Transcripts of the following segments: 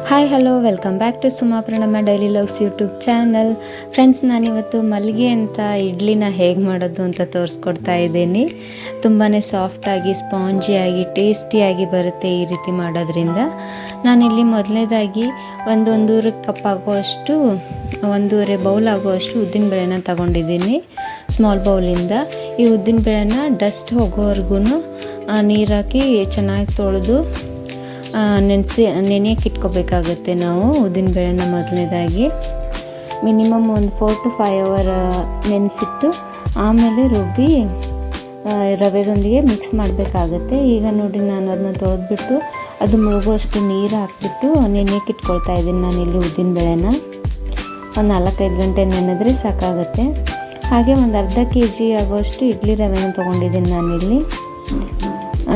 Hi hello welcome back to Suma Pranamma daily logs YouTube channel. Friends, ನಾನಿವತ್ತು ಮಲ್ಲಿಗೆ ಅಂತ ಇಡ್ಲಿನ ಹೇಗೆ ಮಾಡೋದು ಅಂತ ತೋರಿಸ್ಕೊಡ್ತಾ ಇದ್ದೀನಿ. ತುಂಬಾ ಸಾಫ್ಟಾಗಿ ಸ್ಪಾಂಜಿಯಾಗಿ ಟೇಸ್ಟಿಯಾಗಿ ಬರುತ್ತೆ ಈ ರೀತಿ ಮಾಡೋದ್ರಿಂದ. ನಾನಿಲ್ಲಿ ಮೊದಲನೇದಾಗಿ ಒಂದೂವರೆ ಕಪ್ ಆಗುವಷ್ಟು, ಒಂದೂವರೆ ಬೌಲ್ ಆಗುವಷ್ಟು ಉದ್ದಿನಬೇಳೆನ ತಗೊಂಡಿದ್ದೀನಿ ಸ್ಮಾಲ್ ಬೌಲಿಂದ. ಈ ಉದ್ದಿನಬೇಳೆನ ಡಸ್ಟ್ ಹೋಗೋವರೆಗೂ ನೀರು ಹಾಕಿ ಚೆನ್ನಾಗಿ ತೊಳೆದು ನೆನೆಯಕ್ಕೆ ಇಟ್ಕೋಬೇಕಾಗುತ್ತೆ. ನಾವು ಉದ್ದಿನಬೇಳೆನ ಮೊದಲನೇದಾಗಿ ಮಿನಿಮಮ್ ಒಂದು 4 to 5 hour ನೆನೆಸಿಟ್ಟು ಆಮೇಲೆ ರುಬ್ಬಿ ರವೆದೊಂದಿಗೆ ಮಿಕ್ಸ್ ಮಾಡಬೇಕಾಗುತ್ತೆ. ಈಗ ನೋಡಿ, ನಾನು ಅದನ್ನ ತೊಳೆದ್ಬಿಟ್ಟು ಅದು ಮುಳುಗುವಷ್ಟು ನೀರು ಹಾಕ್ಬಿಟ್ಟು ನೆನೆಯಕ್ಕೆ ಇಟ್ಕೊಳ್ತಾ ಇದ್ದೀನಿ. ನಾನಿಲ್ಲಿ ಉದ್ದಿನಬೇಳೆನ ಒಂದು 4-5 ಗಂಟೆ ನೆನೆದ್ರೆ ಸಾಕಾಗುತ್ತೆ. ಹಾಗೆ ಒಂದು ಅರ್ಧ kg ಆಗುವಷ್ಟು ಇಡ್ಲಿ ರವೆನ ತೊಗೊಂಡಿದ್ದೀನಿ ನಾನಿಲ್ಲಿ.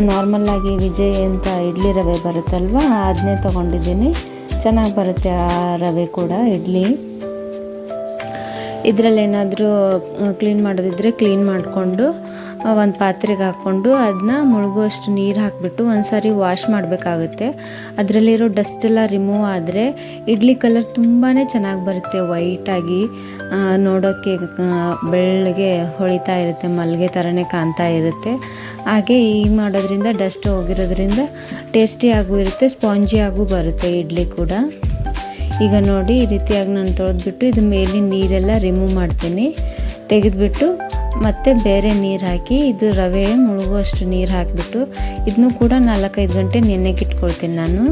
ನಾರ್ಮಲ್ಲಾಗಿ ವಿಜಯ್ ಅಂತ ಇಡ್ಲಿ ರವೆ ಬರುತ್ತಲ್ವ, ಅದನ್ನೇ ತೊಗೊಂಡಿದ್ದೀನಿ. ಚೆನ್ನಾಗಿ ಬರುತ್ತೆ ಆ ರವೆ ಕೂಡ ಇಡ್ಲಿ. ಇದರಲ್ಲಿ ಏನಾದರೂ ಕ್ಲೀನ್ ಮಾಡೋದಿದ್ದರೆ ಕ್ಲೀನ್ ಮಾಡಿಕೊಂಡು ಒಂದು ಪಾತ್ರೆಗೆ ಹಾಕ್ಕೊಂಡು ಅದನ್ನ ಮುಳುಗುವಷ್ಟು ನೀರು ಹಾಕಿಬಿಟ್ಟು ಒಂದು ಸಾರಿ ವಾಶ್ ಮಾಡಬೇಕಾಗುತ್ತೆ. ಅದರಲ್ಲಿರೋ ಡಸ್ಟೆಲ್ಲ ರಿಮೂವ್ ಆದರೆ ಇಡ್ಲಿ ಕಲರ್ ತುಂಬಾ ಚೆನ್ನಾಗಿ ಬರುತ್ತೆ. ವೈಟಾಗಿ ನೋಡೋಕ್ಕೆ ಬೆಳ್ಳಗೆ ಹೊಳಿತಾ ಇರುತ್ತೆ, ಮಲ್ಲಿಗೆ ಥರನೇ ಕಾಣ್ತಾ ಇರುತ್ತೆ. ಹಾಗೆ ಈ ಮಾಡೋದ್ರಿಂದ ಡಸ್ಟ್ ಹೋಗಿರೋದ್ರಿಂದ ಟೇಸ್ಟಿಯಾಗೂ ಇರುತ್ತೆ, ಸ್ಪಾಂಜಿಯಾಗೂ ಬರುತ್ತೆ ಇಡ್ಲಿ ಕೂಡ. ಈಗ ನೋಡಿ, ಈ ರೀತಿಯಾಗಿ ನಾನು ತೊಳೆದ್ಬಿಟ್ಟು ಇದು ಮೇಲಿನ ನೀರೆಲ್ಲ ರಿಮೂವ್ ಮಾಡ್ತೀನಿ. ತೆಗೆದುಬಿಟ್ಟು ಮತ್ತೆ ಬೇರೆ ನೀರು ಹಾಕಿ ಇದು ರವೆ ಮುಳುಗುವಷ್ಟು ನೀರು ಹಾಕಿಬಿಟ್ಟು ಇದನ್ನು ಕೂಡ 4-5 ಗಂಟೆ ನೆನೆಗೆ ಇಟ್ಕೊಳ್ತೀನಿ ನಾನು.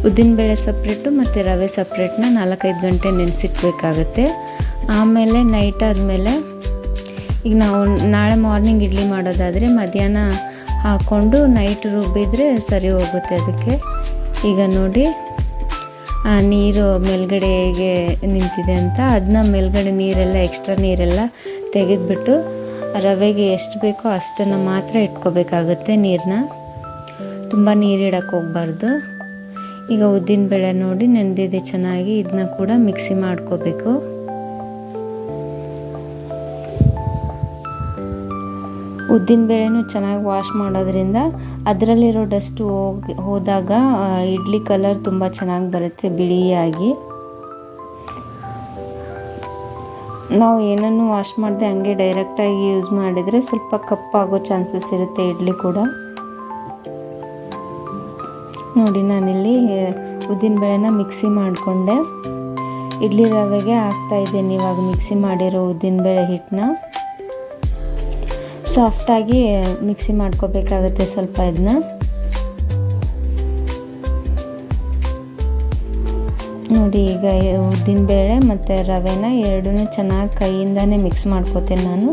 ಉದ್ದಿನಬೇಳೆ ಸಪ್ರೇಟು ಮತ್ತು ರವೆ ಸಪ್ರೇಟ್ನ 4-5 ಗಂಟೆ ನೆನೆಸಿಟ್ಬೇಕಾಗತ್ತೆ. ಆಮೇಲೆ ನೈಟ್ ಆದಮೇಲೆ, ಈಗ ನಾವು ನಾಳೆ ಮಾರ್ನಿಂಗ್ ಇಡ್ಲಿ ಮಾಡೋದಾದರೆ ಮಧ್ಯಾಹ್ನ ಹಾಕ್ಕೊಂಡು ನೈಟ್ ರುಬ್ಬಿದರೆ ಸರಿ ಹೋಗುತ್ತೆ ಅದಕ್ಕೆ. ಈಗ ನೋಡಿ, ನೀರು ಮೇಲ್ಗಡೆಗೆ ನಿಂತಿದೆ ಅಂತ ಅದನ್ನ ಮೇಲ್ಗಡೆ ನೀರೆಲ್ಲ ಎಕ್ಸ್ಟ್ರಾ ನೀರೆಲ್ಲ ತೆಗೆದುಬಿಟ್ಟು ರವೆಗೆ ಎಷ್ಟು ಬೇಕೋ ಅಷ್ಟನ್ನು ಮಾತ್ರ ಇಟ್ಕೋಬೇಕಾಗುತ್ತೆ ನೀರನ್ನ. ತುಂಬ ನೀರಿಡಕ್ಕೆ ಹೋಗಬಾರ್ದು. ಈಗ ಉದ್ದಿನಬೇಳೆ ನೋಡಿ ನೆನೆದಿದೆ ಚೆನ್ನಾಗಿ, ಇದನ್ನ ಕೂಡ ಮಿಕ್ಸಿ ಮಾಡ್ಕೋಬೇಕು. ಉದ್ದಿನಬೇಳೆನೂ ಚೆನ್ನಾಗಿ ವಾಶ್ ಮಾಡೋದ್ರಿಂದ ಅದರಲ್ಲಿರೋ ಡಸ್ಟು ಹೋದಾಗ ಇಡ್ಲಿ ಕಲರ್ ತುಂಬ ಚೆನ್ನಾಗಿ ಬರುತ್ತೆ, ಬಿಳಿಯಾಗಿ. ನಾವು ಏನನ್ನು ವಾಶ್ ಮಾಡದೆ ಹಂಗೆ ಡೈರೆಕ್ಟಾಗಿ ಯೂಸ್ ಮಾಡಿದರೆ ಸ್ವಲ್ಪ ಕಪ್ಪಾಗೋ ಚಾನ್ಸಸ್ ಇರುತ್ತೆ ಇಡ್ಲಿ ಕೂಡ. ನೋಡಿ, ನಾನಿಲ್ಲಿ ಉದ್ದಿನಬೇಳೆನ ಮಿಕ್ಸಿ ಮಾಡಿಕೊಂಡೆ ಇಡ್ಲಿ ರವೆಗೆ ಹಾಕ್ತಾಯಿದ್ದೀನಿ. ಇವಾಗ ಮಿಕ್ಸಿ ಮಾಡಿರೋ ಉದ್ದಿನಬೇಳೆ ಹಿಟ್ಟನ್ನ ಸಾಫ್ಟಾಗಿ ಮಿಕ್ಸಿ ಮಾಡ್ಕೋಬೇಕಾಗುತ್ತೆ ಸ್ವಲ್ಪ. ಇದನ್ನ ನೋಡಿ, ಈಗ ಉದ್ದಿನಬೇಳೆ ಮತ್ತು ರವೆನ ಎರಡೂ ಚೆನ್ನಾಗಿ ಕೈಯಿಂದನೇ ಮಿಕ್ಸ್ ಮಾಡ್ಕೋತೀನಿ ನಾನು.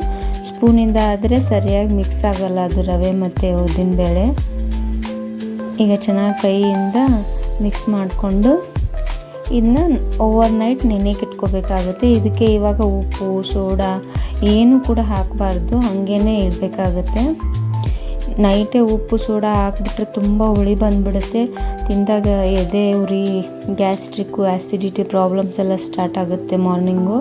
ಸ್ಪೂನಿಂದ ಆದರೆ ಸರಿಯಾಗಿ ಮಿಕ್ಸ್ ಆಗೋಲ್ಲ ಅದು ರವೆ ಮತ್ತು ಉದ್ದಿನಬೇಳೆ. ಈಗ ಚೆನ್ನಾಗಿ ಕೈಯಿಂದ ಮಿಕ್ಸ್ ಮಾಡಿಕೊಂಡು ಇದನ್ನ ಓವರ್ ನೈಟ್ ನೆನೆಗೆ ಇಟ್ಕೋಬೇಕಾಗುತ್ತೆ. ಇದಕ್ಕೆ ಇವಾಗ ಉಪ್ಪು, ಸೋಡಾ ಏನು ಕೂಡ ಹಾಕಬಾರ್ದು, ಹಾಗೇ ಇಡಬೇಕಾಗುತ್ತೆ. ನೈಟೇ ಉಪ್ಪು ಸೋಡಾ ಹಾಕ್ಬಿಟ್ರೆ ತುಂಬ ಹುಳಿ ಬಂದುಬಿಡುತ್ತೆ. ತಿಂದಾಗ ಎದೆ ಉರಿ, ಗ್ಯಾಸ್ಟ್ರಿಕ್ಕು, ಆ್ಯಸಿಡಿಟಿ ಪ್ರಾಬ್ಲಮ್ಸ್ ಎಲ್ಲ ಸ್ಟಾರ್ಟ್ ಆಗುತ್ತೆ ಮಾರ್ನಿಂಗು.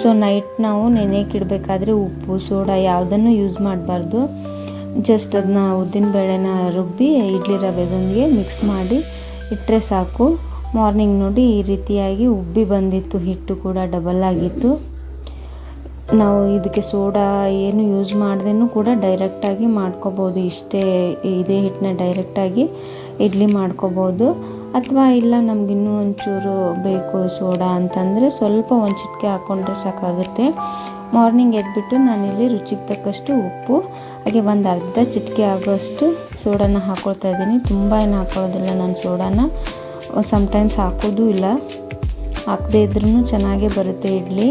ಸೊ ನೈಟ್ ನಾವು ನೆನೆಗೆ ಇಡಬೇಕಾದ್ರೆ ಉಪ್ಪು ಸೋಡಾ ಯಾವುದನ್ನು ಯೂಸ್ ಮಾಡಬಾರ್ದು. ಜಸ್ಟ್ ಅದನ್ನ ಉದ್ದಿನಬೇಳೆನ ರುಬ್ಬಿ ಇಡ್ಲಿ ರವೆದೊಂದಿಗೆ ಮಿಕ್ಸ್ ಮಾಡಿ ಇಟ್ಟರೆ ಸಾಕು. ಮಾರ್ನಿಂಗ್ ನೋಡಿ, ಈ ರೀತಿಯಾಗಿ ಉಬ್ಬಿ ಬಂದಿತ್ತು, ಹಿಟ್ಟು ಕೂಡ ಡಬಲ್ ಆಗಿತ್ತು. ನಾವು ಇದಕ್ಕೆ ಸೋಡಾ ಏನು ಯೂಸ್ ಮಾಡ್ದೇನೂ ಕೂಡ ಡೈರೆಕ್ಟಾಗಿ ಮಾಡ್ಕೋಬೋದು. ಇದೇ ಹಿಟ್ಟನ್ನ ಡೈರೆಕ್ಟಾಗಿ ಇಡ್ಲಿ ಮಾಡ್ಕೋಬೋದು. ಅಥವಾ ಇಲ್ಲ ನಮಗಿನ್ನೂ ಒಂಚೂರು ಬೇಕು ಸೋಡಾ ಅಂತಂದರೆ ಸ್ವಲ್ಪ ಒಂದು ಚಿಟಿಕೆ ಹಾಕ್ಕೊಂಡ್ರೆ ಸಾಕಾಗುತ್ತೆ. ಮಾರ್ನಿಂಗ್ ಎದ್ಬಿಟ್ಟು ನಾನಿಲ್ಲಿ ರುಚಿಗೆ ತಕ್ಕಷ್ಟು ಉಪ್ಪು, ಹಾಗೆ ಒಂದು ಅರ್ಧ ಚಿಟಿಕೆ ಆಗೋಷ್ಟು ಸೋಡಾನ ಹಾಕ್ಕೊಳ್ತಾ ಇದ್ದೀನಿ. ತುಂಬ ಏನು ಹಾಕೊಳ್ಳೋದಿಲ್ಲ ನಾನು ಸೋಡಾನ, ಸಮ್ಟೈಮ್ಸ್ ಹಾಕೋದು ಇಲ್ಲ. ಹಾಕದೇ ಇದ್ರೂ ಚೆನ್ನಾಗೇ ಬರುತ್ತೆ ಇಡ್ಲಿ.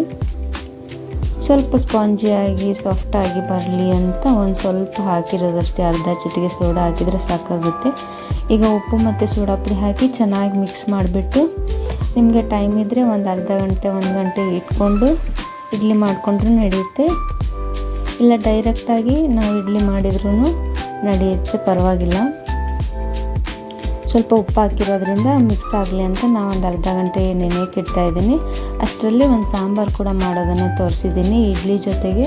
ಸ್ವಲ್ಪ ಸ್ಪಾಂಜಿಯಾಗಿ ಸಾಫ್ಟಾಗಿ ಬರಲಿ ಅಂತ ಒಂದು ಸ್ವಲ್ಪ ಹಾಕಿರೋದಷ್ಟೇ, ಅರ್ಧ ಚಿಟಿಕೆ ಸೋಡಾ ಹಾಕಿದರೆ ಸಾಕಾಗುತ್ತೆ. ಈಗ ಉಪ್ಪು ಮತ್ತು ಸೋಡಾ ಪುಡಿ ಹಾಕಿ ಚೆನ್ನಾಗಿ ಮಿಕ್ಸ್ ಮಾಡಿಬಿಟ್ಟು, ನಿಮಗೆ ಟೈಮ್ ಇದ್ದರೆ ಒಂದು ಅರ್ಧ ಗಂಟೆ 1 ಗಂಟೆ ಇಟ್ಕೊಂಡು ಇಡ್ಲಿ ಮಾಡಿಕೊಂಡ್ರೂ ನಡೆಯುತ್ತೆ. ಇಲ್ಲ ಡೈರೆಕ್ಟಾಗಿ ನಾವು ಇಡ್ಲಿ ಮಾಡಿದ್ರೂ ನಡೆಯುತ್ತೆ, ಪರವಾಗಿಲ್ಲ. ಸ್ವಲ್ಪ ಉಪ್ಪು ಹಾಕಿರೋದ್ರಿಂದ ಮಿಕ್ಸ್ ಆಗಲಿ ಅಂತ ನಾವು ಒಂದು ಅರ್ಧ ಗಂಟೆ ನೆನೆಯಕ್ಕೆ ಇಡ್ತಾಯಿದ್ದೀನಿ. ಅಷ್ಟರಲ್ಲಿ ಒಂದು ಸಾಂಬಾರು ಕೂಡ ಮಾಡೋದನ್ನು ತೋರಿಸಿದ್ದೀನಿ. ಇಡ್ಲಿ ಜೊತೆಗೆ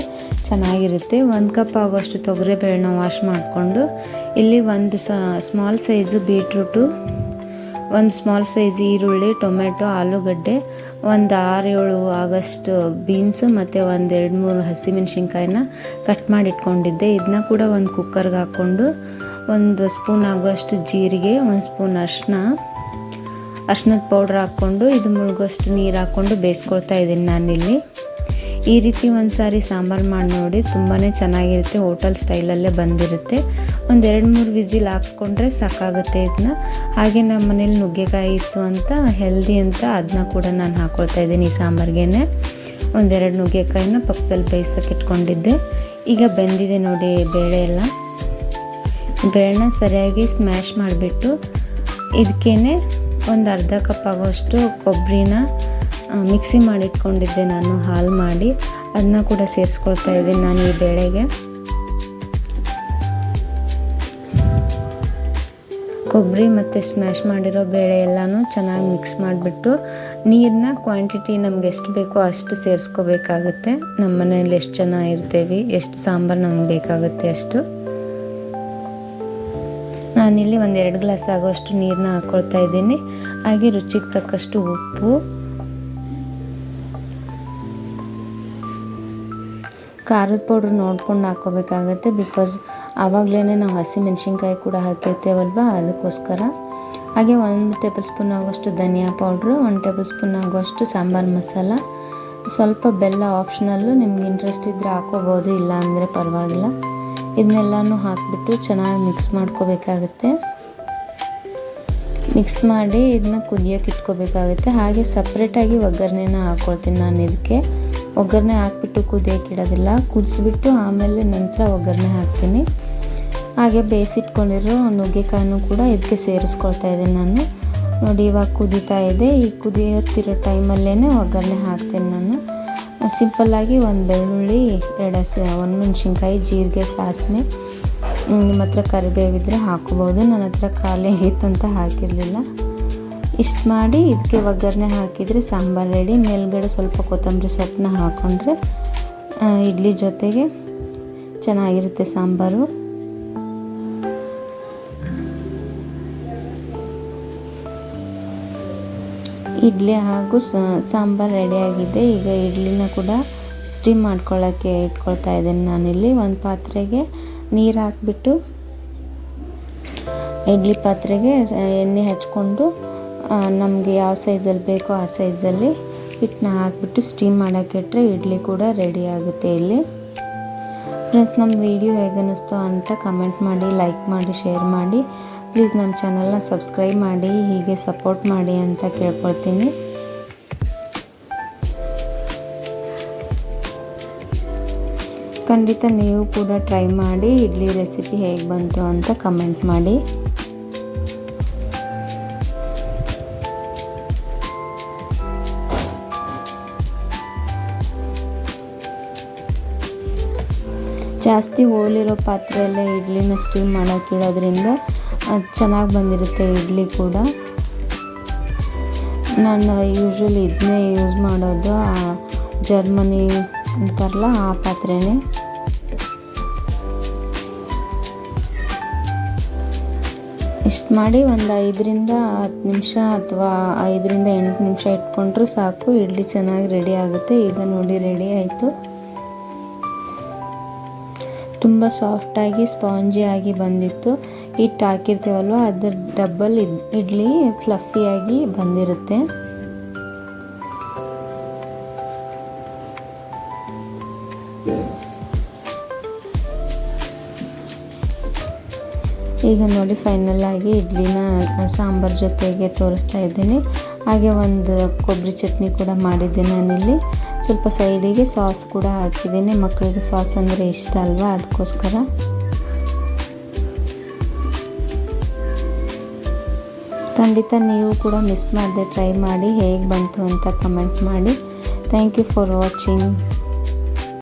ಚೆನ್ನಾಗಿರುತ್ತೆ. 1 ಕಪ್ ಆಗೋಷ್ಟು ತೊಗರಿಬೇಳೆನ ವಾಶ್ ಮಾಡಿಕೊಂಡು ಇಲ್ಲಿ ಒಂದು ಸ್ಮಾಲ್ ಸೈಜು ಬೀಟ್ರೂಟು, ಒಂದು ಸ್ಮಾಲ್ ಸೈಜ್ ಈರುಳ್ಳಿ, ಟೊಮೆಟೊ, ಆಲೂಗಡ್ಡೆ, ಒಂದು 6-7 ಆಗಷ್ಟು ಬೀನ್ಸು ಮತ್ತು ಒಂದು 2-3 ಹಸಿಮೆಣ್ಸಿನ್ಕಾಯಿನ ಕಟ್ ಮಾಡಿ ಇಟ್ಕೊಂಡಿದ್ದೆ. ಇದನ್ನ ಕೂಡ ಒಂದು ಕುಕ್ಕರ್ಗೆ ಹಾಕ್ಕೊಂಡು 1 ಸ್ಪೂನ್ ಆಗೋಷ್ಟು ಜೀರಿಗೆ, 1 ಸ್ಪೂನ್ ಅರ್ಶಿನದ ಪೌಡ್ರ್ ಹಾಕ್ಕೊಂಡು ಇದು ಮುಳುಗೋಷ್ಟು ನೀರು ಹಾಕ್ಕೊಂಡು ಬೇಯಿಸ್ಕೊಳ್ತಾ ಇದ್ದೀನಿ ನಾನಿಲ್ಲಿ. ಈ ರೀತಿ ಒಂದು ಸಾರಿ ಸಾಂಬಾರು ಮಾಡಿ ನೋಡಿ, ತುಂಬಾ ಚೆನ್ನಾಗಿರುತ್ತೆ. ಹೋಟೆಲ್ ಸ್ಟೈಲಲ್ಲೇ ಬಂದಿರುತ್ತೆ. ಒಂದು 2-3 ವಿಸಿಲ್ ಹಾಕ್ಸ್ಕೊಂಡ್ರೆ ಸಾಕಾಗುತ್ತೆ ಇದನ್ನ. ಹಾಗೆ ನಮ್ಮ ಮನೇಲಿ ನುಗ್ಗೆಕಾಯಿ ಇತ್ತು ಅಂತ ಹೆಲ್ದಿ ಅಂತ ಅದನ್ನ ಕೂಡ ನಾನು ಹಾಕ್ಕೊಳ್ತಾ ಇದ್ದೀನಿ ಈ ಸಾಂಬಾರ್ಗೆ. 1-2 ನುಗ್ಗೆಕಾಯಿನ ಪಕ್ಕದಲ್ಲಿ ಬೇಯಿಸೋಕೆ ಇಟ್ಕೊಂಡಿದ್ದೆ. ಈಗ ಬೆಂದಿದೆ ನೋಡಿ ಬೇಳೆ ಎಲ್ಲ. ಬೇಳೆನ ಸರಿಯಾಗಿ ಸ್ಮ್ಯಾಶ್ ಮಾಡಿಬಿಟ್ಟು ಇದಕ್ಕೇನೆ ಒಂದು ಅರ್ಧ ಕಪ್ ಆಗೋಷ್ಟು ಕೊಬ್ಬರಿನ ಮಿಕ್ಸಿ ಮಾಡಿ ಇಟ್ಕೊಂಡಿದ್ದೆ ನಾನು, ಹಾಲು ಮಾಡಿ. ಅದನ್ನ ಕೂಡ ಸೇರಿಸ್ಕೊಳ್ತಾ ಇದ್ದೀನಿ ನಾನು ಈ ಬೇಳೆಗೆ. ಕೊಬ್ಬರಿ ಮತ್ತು ಸ್ಮ್ಯಾಶ್ ಮಾಡಿರೋ ಬೇಳೆ ಎಲ್ಲನೂ ಚೆನ್ನಾಗಿ ಮಿಕ್ಸ್ ಮಾಡಿಬಿಟ್ಟು ನೀರನ್ನ ಕ್ವಾಂಟಿಟಿ ನಮ್ಗೆ ಎಷ್ಟು ಬೇಕೋ ಅಷ್ಟು ಸೇರಿಸ್ಕೋಬೇಕಾಗುತ್ತೆ. ನಮ್ಮ ಮನೇಲಿ ಎಷ್ಟು ಜನ ಇರ್ತೀವಿ, ಎಷ್ಟು ಸಾಂಬಾರು ನಮ್ಗೆ ಬೇಕಾಗುತ್ತೆ ಅಷ್ಟು. ನಾನಿಲ್ಲಿ 1-2 ಗ್ಲಾಸ್ ಆಗೋಷ್ಟು ನೀರನ್ನ ಹಾಕ್ಕೊಳ್ತಾ ಇದ್ದೀನಿ. ಹಾಗೆ ರುಚಿಗೆ ತಕ್ಕಷ್ಟು ಉಪ್ಪು, ಖಾರದ ಪೌಡ್ರ್ ನೋಡ್ಕೊಂಡು ಹಾಕ್ಕೋಬೇಕಾಗತ್ತೆ. ಬಿಕಾಸ್ ಆವಾಗಲೇ ನಾವು ಹಸಿಮೆಣ್ಸಿನ್ಕಾಯಿ ಕೂಡ ಹಾಕಿರ್ತೇವಲ್ವ, ಅದಕ್ಕೋಸ್ಕರ. ಹಾಗೆ 1 ಟೇಬಲ್ ಸ್ಪೂನ್ ಆಗೋಷ್ಟು ಧನಿಯಾ ಪೌಡ್ರು, 1 ಟೇಬಲ್ ಸ್ಪೂನ್ ಆಗೋಷ್ಟು ಸಾಂಬಾರು ಮಸಾಲ, ಸ್ವಲ್ಪ ಬೆಲ್ಲ ಆಪ್ಷನಲ್ಲು, ನಿಮ್ಗೆ ಇಂಟ್ರೆಸ್ಟ್ ಇದ್ದರೆ ಹಾಕ್ಕೋಬೋದು, ಇಲ್ಲ ಅಂದರೆ ಪರವಾಗಿಲ್ಲ. ಇದನ್ನೆಲ್ಲನೂ ಹಾಕಿಬಿಟ್ಟು ಚೆನ್ನಾಗಿ ಮಿಕ್ಸ್ ಮಾಡ್ಕೋಬೇಕಾಗುತ್ತೆ. ಮಿಕ್ಸ್ ಮಾಡಿ ಇದನ್ನ ಕುದಿಯೋಕೆ ಇಟ್ಕೋಬೇಕಾಗುತ್ತೆ. ಹಾಗೆ ಸಪ್ರೇಟಾಗಿ ಒಗ್ಗರಣೆನ ಹಾಕ್ಕೊಳ್ತೀನಿ ನಾನು ಇದಕ್ಕೆ. ಒಗ್ಗರಣೆ ಹಾಕ್ಬಿಟ್ಟು ಕುದಿಯೋಕೆ ಇಡೋದಿಲ್ಲ, ಕುದಿಸ್ಬಿಟ್ಟು ಆಮೇಲೆ ನಂತರ ಒಗ್ಗರಣೆ ಹಾಕ್ತೀನಿ. ಹಾಗೆ ಬೇಯಿಸಿಟ್ಕೊಂಡಿರೋ ನುಗ್ಗೆಕಾಯನ್ನು ಕೂಡ ಇದಕ್ಕೆ ಸೇರಿಸ್ಕೊಳ್ತಾ ಇದ್ದೀನಿ ನಾನು. ನೋಡಿ ಇವಾಗ ಕುದೀತಾ ಇದೆ. ಈ ಕುದಿಯುತ್ತಿರೋ ಟೈಮಲ್ಲೇ ಒಗ್ಗರಣೆ ಹಾಕ್ತೀನಿ ನಾನು. ಸಿಂಪಲ್ಲಾಗಿ 1 ಬೆಳ್ಳುಳ್ಳಿ, 2 ಒಣಮೆಣ್ಸಿನ್ಕಾಯಿ, ಜೀರಿಗೆ, ಸಾಸಿವೆ, ನಿಮ್ಮ ಹತ್ರ ಕರಿಬೇವಿದ್ರೆ ಹಾಕೋಬೋದು. ನನ್ನ ಹತ್ರ ಖಾಲಿ ಆಗಿತ್ತು ಅಂತ ಹಾಕಿರಲಿಲ್ಲ. ಇಷ್ಟು ಮಾಡಿ ಇದಕ್ಕೆ ಒಗ್ಗರಣೆ ಹಾಕಿದರೆ ಸಾಂಬಾರು ರೆಡಿ. ಮೇಲ್ಗಡೆ ಸ್ವಲ್ಪ ಕೊತ್ತಂಬರಿ ಸೊಪ್ಪನ್ನ ಹಾಕ್ಕೊಂಡ್ರೆ ಇಡ್ಲಿ ಜೊತೆಗೆ ಚೆನ್ನಾಗಿರುತ್ತೆ ಸಾಂಬಾರು. ಇಡ್ಲಿ ಹಾಗೂ ಸಾಂಬಾರು ರೆಡಿಯಾಗಿದೆ. ಈಗ ಇಡ್ಲಿನ ಕೂಡ ಸ್ಟೀಮ್ ಮಾಡ್ಕೊಳ್ಳೋಕ್ಕೆ ಇಟ್ಕೊಳ್ತಾ ಇದ್ದೀನಿ ನಾನಿಲ್ಲಿ. ಒಂದು ಪಾತ್ರೆಗೆ ನೀರು ಹಾಕಿಬಿಟ್ಟು ಇಡ್ಲಿ ಪಾತ್ರೆಗೆ ಎಣ್ಣೆ ಹಚ್ಕೊಂಡು ನಮಗೆ ಯಾವ ಸೈಜಲ್ಲಿ ಬೇಕೋ ಆ ಸೈಜಲ್ಲಿ ಹಿಟ್ಟನ್ನ ಹಾಕಿಬಿಟ್ಟು ಸ್ಟೀಮ್ ಮಾಡೋಕ್ಕೆ ಇಟ್ಟರೆ ಇಡ್ಲಿ ಕೂಡ ರೆಡಿ ಆಗುತ್ತೆ ಇಲ್ಲಿ. ಫ್ರೆಂಡ್ಸ್, ನಮ್ಮ ವಿಡಿಯೋ ಹೇಗೆ ಅನ್ನಿಸ್ತೋ ಅಂತ ಕಮೆಂಟ್ ಮಾಡಿ, ಲೈಕ್ ಮಾಡಿ, ಶೇರ್ ಮಾಡಿ. ಪ್ಲೀಸ್ ನಮ್ಮ ಚಾನಲ್ನ ಸಬ್ಸ್ಕ್ರೈಬ್ ಮಾಡಿ, ಹೀಗೆ ಸಪೋರ್ಟ್ ಮಾಡಿ ಅಂತ ಕೇಳ್ಕೊಳ್ತೀನಿ. ಖಂಡಿತ ನೀವು ಕೂಡ ಟ್ರೈ ಮಾಡಿ ಇಡ್ಲಿ ರೆಸಿಪಿ ಹೇಗೆ ಬಂತು ಅಂತ ಕಮೆಂಟ್ ಮಾಡಿ. ಜಾಸ್ತಿ ಹೋಲಿರೋ ಪಾತ್ರೆಯಲ್ಲೇ ಇಡ್ಲಿನ ಸ್ಟೀಮ್ ಮಾಡೋಕೆ ಇಡೋದ್ರಿಂದ ಚೆನ್ನಾಗಿ ಬಂದಿರುತ್ತೆ ಇಡ್ಲಿ ಕೂಡ. ನಾನು ಯೂಶ್ವಲಿ ಇದನ್ನೇ ಯೂಸ್ ಮಾಡೋದು, ಜರ್ಮನಿ ಅಂತಾರಲ್ಲ ಆ ಪಾತ್ರೆನೇ. ಇಷ್ಟು ಮಾಡಿ ಒಂದು 5ರಿಂದ 10 ನಿಮಿಷ ಅಥವಾ 5ರಿಂದ 8 ನಿಮಿಷ ಇಟ್ಕೊಂಡ್ರೆ ಸಾಕು, ಇಡ್ಲಿ ಚೆನ್ನಾಗಿ ರೆಡಿ ಆಗುತ್ತೆ. ಈಗ ನೋಡಿ ರೆಡಿ ಆಯಿತು. ತುಂಬ ಸಾಫ್ಟಾಗಿ ಸ್ಪಾಂಜಿಯಾಗಿ ಬಂದಿತ್ತು. ಹಿಟ್ಟು ಹಾಕಿರ್ತೀವಲ್ವ ಅದ್ರ ಡಬಲ್ ಇಡ್ಲಿ ಫ್ಲಫಿಯಾಗಿ ಬಂದಿರುತ್ತೆ. ಈಗ ನೋಡಿ ಫೈನಲ್ ಆಗಿ ಇಡ್ಲಿನ ಸಾಂಬಾರ್ ಜೊತೆಗೆ ತೋರಿಸ್ತಾ ಇದ್ದೀನಿ. ಹಾಗೆ ಒಂದು ಕೊಬ್ಬರಿ ಚಟ್ನಿ ಕೂಡ ಮಾಡಿದ್ದೀನಿ ನಾನಿಲ್ಲಿ. ಸ್ವಲ್ಪ ಸೈಡಿಗೆ ಸಾಸ್ ಕೂಡ ಹಾಕಿದ್ದೀನಿ. ಮಕ್ಕಳಿಗೆ ಸಾಸ್ ಅಂದರೆ ಇಷ್ಟ ಅಲ್ವಾ, ಅದಕ್ಕೋಸ್ಕರ. ಖಂಡಿತ ನೀವು ಕೂಡ ಮಿಸ್ ಮಾಡದೆ ಟ್ರೈ ಮಾಡಿ, ಹೇಗೆ ಬಂತು ಅಂತ ಕಮೆಂಟ್ ಮಾಡಿ. Thank you for watching.